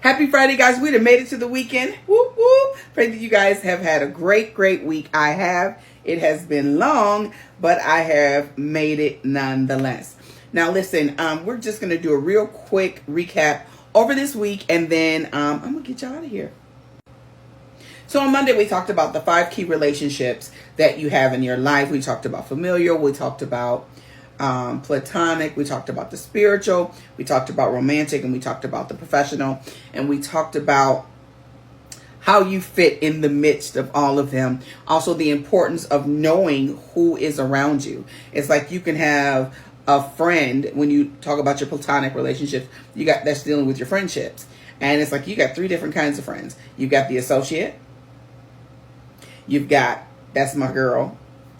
Happy Friday, guys. We done made it to the weekend. Whoop, whoop. Pray that you guys have had a great week. I have. It has been long, but I have made it nonetheless. Now, listen, we're just going to do a real quick recap over this week, and then I'm going to get you out of here. So on Monday, we talked about the 5 key relationships that you have in your life. We talked about familial. We talked about platonic. We talked about the spiritual. We talked about romantic, and we talked about the professional. And we talked about how you fit in the midst of all of them. Also, the importance of knowing who is around you. It's like you can have a friend when you talk about your platonic relationships. You got that's dealing with your friendships, and it's like you got 3 different kinds of friends. You've got the associate. You've got, that's my girl.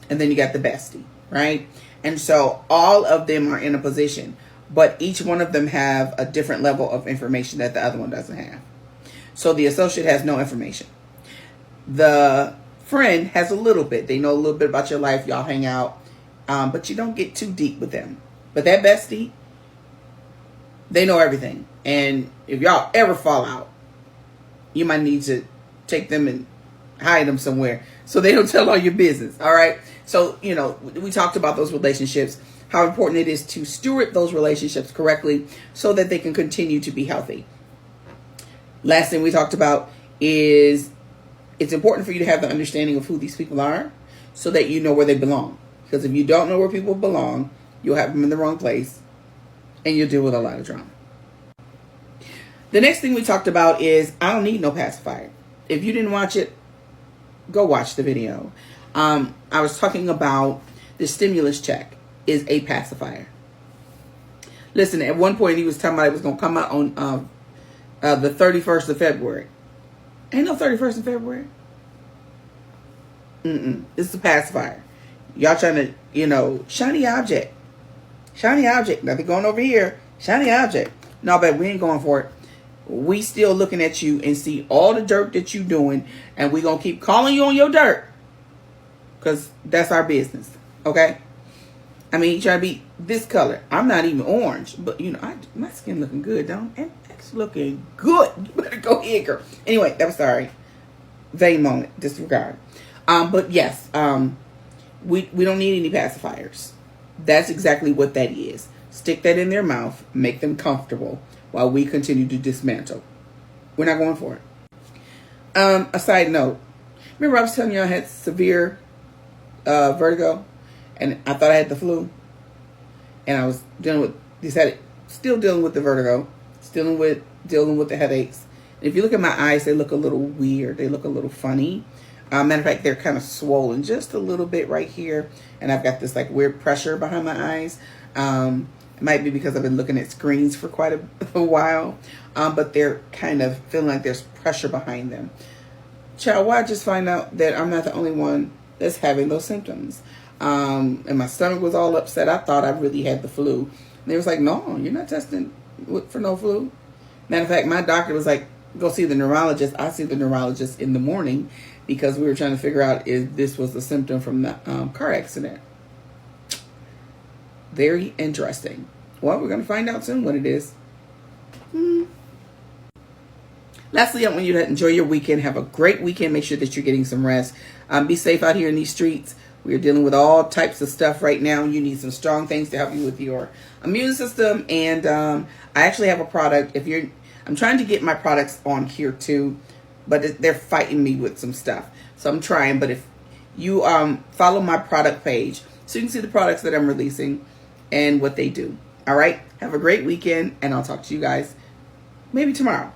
And then you got the bestie, right? And so all of them are in a position, but each one of them have a different level of information that the other one doesn't have. So the associate has no information. The friend has a little bit. They know a little bit about your life. Y'all hang out, but you don't get too deep with them. But that bestie, they know everything. And if y'all ever fall out, you might need to take them and hide them somewhere so they don't tell all your business. All right. So, you know, we talked about those relationships, how important it is to steward those relationships correctly so that they can continue to be healthy. Last thing we talked about is it's important for you to have the understanding of who these people are so that you know where they belong. Because if you don't know where people belong, you'll have them in the wrong place and you'll deal with a lot of drama. The next thing we talked about is I don't need no pacifier. If you didn't watch it, go watch the video. I was talking about the stimulus check is a pacifier. Listen, at one point he was talking about it was going to come out on the 31st of February. Ain't no 31st of February. It's a pacifier. Y'all trying to, you know, shiny object. Shiny object. Nothing going over here. Shiny object. No, but we ain't going for it. We still looking at you and see all the dirt that you doing, and we gonna keep calling you on your dirt because that's our business. Okay. I mean, you try to be this color. I'm not even orange, but you know, my skin looking good, don't it? It's looking good. You better go ahead, girl. Anyway, that was sorry. Vain moment. Disregard. But yes, we don't need any pacifiers. That's exactly what that is. Stick that in their mouth, make them comfortable while we continue to dismantle. We're not going for it. A side note. Remember I was telling you I had severe vertigo and I thought I had the flu. And I was still dealing with the vertigo, dealing with the headaches. And if you look at my eyes, they look a little weird. They look a little funny. Matter of fact, they're kind of swollen just a little bit right here. And I've got this like weird pressure behind my eyes. It might be because I've been looking at screens for quite a while. But they're kind of feeling like there's pressure behind them. Child, why I just find out that I'm not the only one that's having those symptoms. And my stomach was all upset. I thought I really had the flu. And they was like, no, you're not testing for no flu. Matter of fact, my doctor was like, go see the neurologist. I see the neurologist in the morning because we were trying to figure out if this was a symptom from the car accident. Very interesting. Well, we're going to find out soon what it is. Lastly, I want you to enjoy your weekend. Have a great weekend. Make sure that you're getting some rest. Be safe out here in these streets. We're dealing with all types of stuff right now. You need some strong things to help you with your immune system. And I actually have a product. I'm trying to get my products on here too, but they're fighting me with some stuff. So I'm trying. But if you follow my product page, so you can see the products that I'm releasing and what they do. All right. Have a great weekend, and I'll talk to you guys maybe tomorrow.